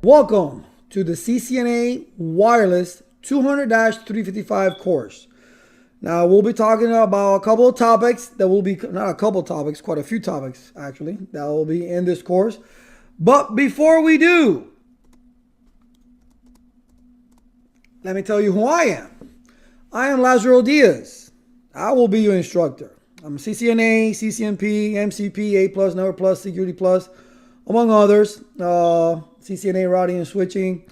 Welcome to the CCNA Wireless 200-355 course. Now we'll be talking about a couple of topics that will be, not a couple of topics, quite a few topics actually, that will be in this course. But before we do, let me tell you who I am. I am Lazaro Diaz. I will be your instructor. I'm CCNA, CCNP, MCP, A+, Network Plus, Security Plus, among others. CCNA routing and switching,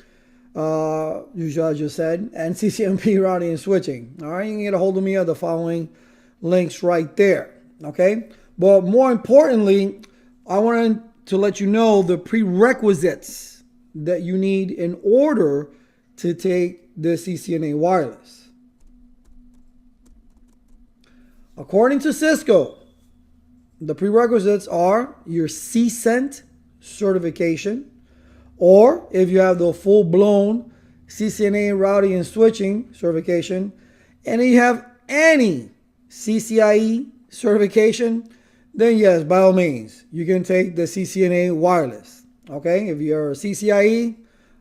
usually I just said, and CCNP routing and switching. All right, you can get a hold of me at the following links right there. Okay, but more importantly, I wanted to let you know the prerequisites that you need in order to take the CCNA Wireless. According to Cisco, the prerequisites are your CCENT certification, or if you have the full-blown CCNA routing and switching certification, and you have any CCIE certification, then yes, by all means, you can take the CCNA Wireless. Okay, if you're a CCIE,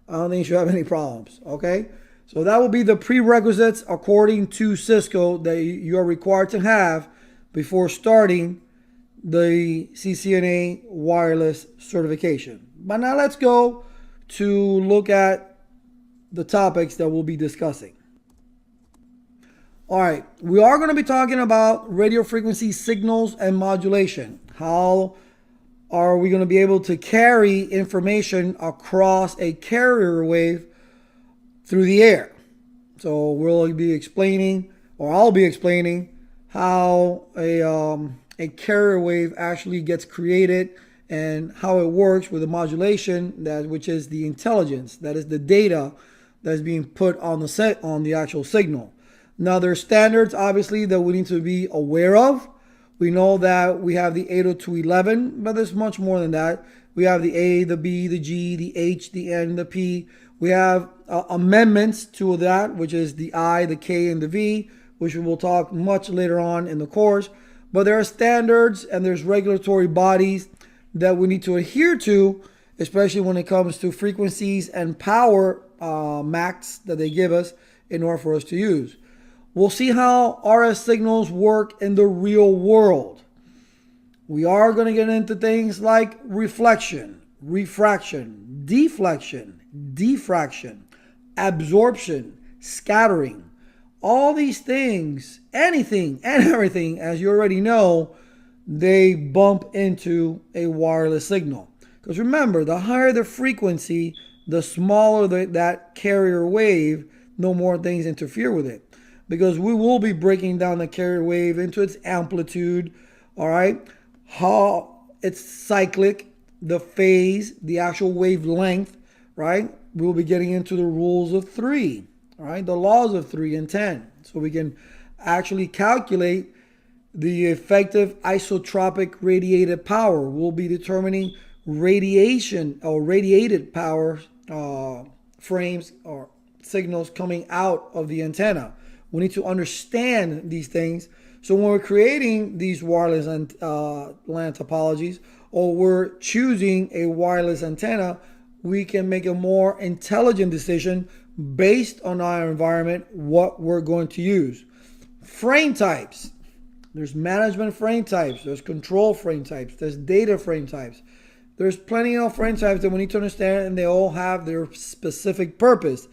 I don't think you should have any problems. Okay, so that will be the prerequisites according to Cisco that you are required to have before starting the CCNA Wireless certification. But now let's go to look at the topics that we'll be discussing. All right, we are going to be talking about radio frequency signals and modulation. How are we going to be able to carry information across a carrier wave through the air? So we'll be explaining, or I'll be explaining, how a carrier wave actually gets created and how it works with the modulation, which is the intelligence, that is the data that's being put on the actual signal. Now there's standards obviously that we need to be aware of. We know that we have the 802.11, but there's much more than that. We have the A, the B, the G, the H, the N, the P. We have amendments to that, which is the I, the K, and the V, which we will talk much later on in the course. But there are standards and there's regulatory bodies that we need to adhere to, especially when it comes to frequencies and power max that they give us in order for us to use. We'll see how RF signals work in the real world. We are going to get into things like reflection, refraction, deflection, diffraction, absorption, scattering. All these things, anything and everything, as you already know, they bump into a wireless signal. Because remember, the higher the frequency, the smaller that carrier wave, no more things interfere with it. Because we will be breaking down the carrier wave into its amplitude, all right? How it's cyclic, the phase, the actual wavelength, right? We'll be getting into the rules of 3, all right? The laws of 3 and 10. So we can actually calculate the effective isotropic radiated power. We'll be determining radiation or radiated power frames or signals coming out of the antenna. We need to understand these things. So when we're creating these wireless LAN topologies, or we're choosing a wireless antenna, we can make a more intelligent decision based on our environment, what we're going to use. Frame types. There's management frame types, there's control frame types, there's data frame types. There's plenty of frame types that we need to understand, and they all have their specific purpose.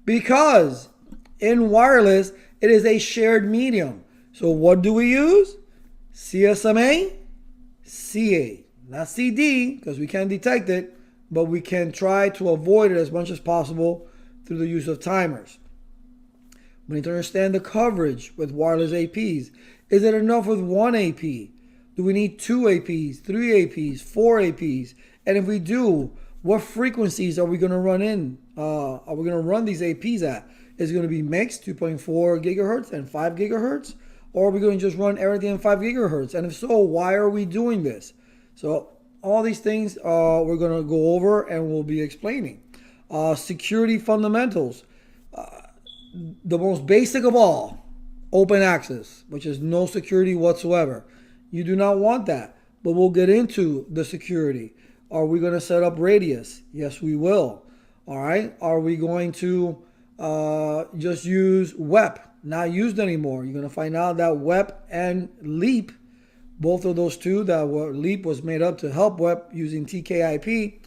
Because in wireless, it is a shared medium. So what do we use? CSMA, CA. Not CD, because we can't detect it, but we can try to avoid it as much as possible through the use of timers. We need to understand the coverage with wireless APs. Is it enough with one AP? Do we need 2 APs, 3 APs, 4 APs? And if we do, what frequencies are we going to run in? Are we going to run these APs at? Is it going to be mixed 2.4 gigahertz and 5 gigahertz? Or are we going to just run everything at 5 gigahertz? And if so, why are we doing this? So all these things we're going to go over and we'll be explaining. Security fundamentals. The most basic of all, open access, which is no security whatsoever. You do not want that, but we'll get into the security. Are we going to set up radius? Yes, we will. All right. Are we going to just use WEP? Not used anymore. You're going to find out that WEP and LEAP, both of those two, that LEAP was made up to help WEP using TKIP.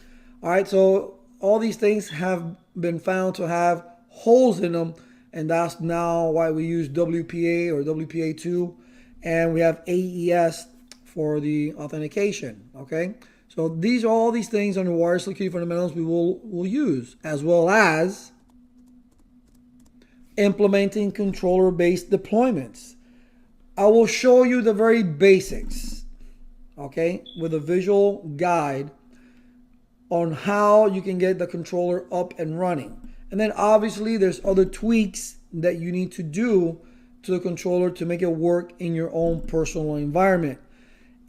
All right. So all these things have been found to have holes in them. And that's now why we use WPA or WPA2. And we have AES for the authentication. Okay. So these are all these things under wireless security fundamentals we will use, as well as implementing controller-based deployments. I will show you the very basics, okay, with a visual guide on how you can get the controller up and running. And then obviously there's other tweaks that you need to do to the controller to make it work in your own personal environment.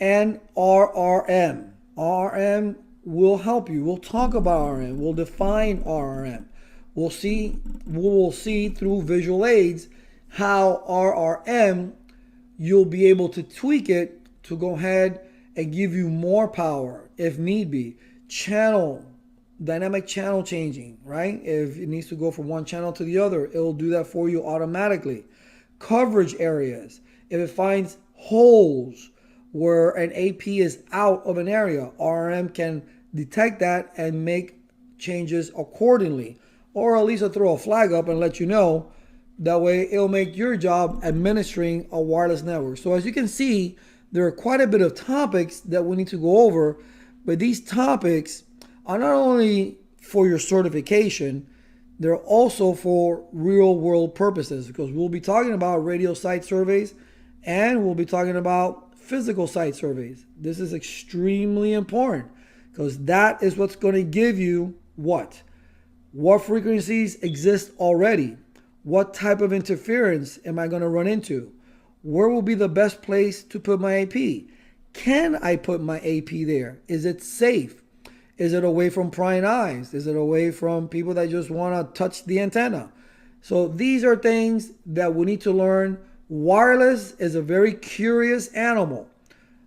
And RRM. RRM will help you. We'll talk about RRM. We'll define RRM. We will see through visual aids how RRM, you'll be able to tweak it to go ahead and give you more power if need be. Dynamic channel changing, right? If it needs to go from one channel to the other, it'll do that for you automatically. Coverage areas. If it finds holes where an AP is out of an area, RRM can detect that and make changes accordingly, or at least throw a flag up and let you know. That way it'll make your job administering a wireless network. So as you can see, there are quite a bit of topics that we need to go over, but these topics are not only for your certification, they're also for real world purposes, because we'll be talking about radio site surveys and we'll be talking about physical site surveys. This is extremely important because that is what's going to give you what frequencies exist already, what type of interference am I going to run into, where will be the best place to put my AP, can I put my AP there, is it safe, is it away from prying eyes, is it away from people that just want to touch the antenna. So these are things that we need to learn. Wireless is a very curious animal,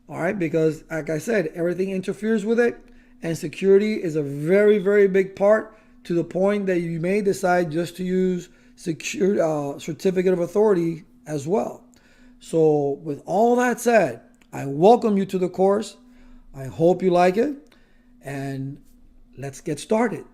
all right, because like I said, everything interferes with it, and security is a very, very big part, to the point that you may decide just to use certificate of authority as well. So with all that said, I welcome you to the course. I hope you like it, and let's get started.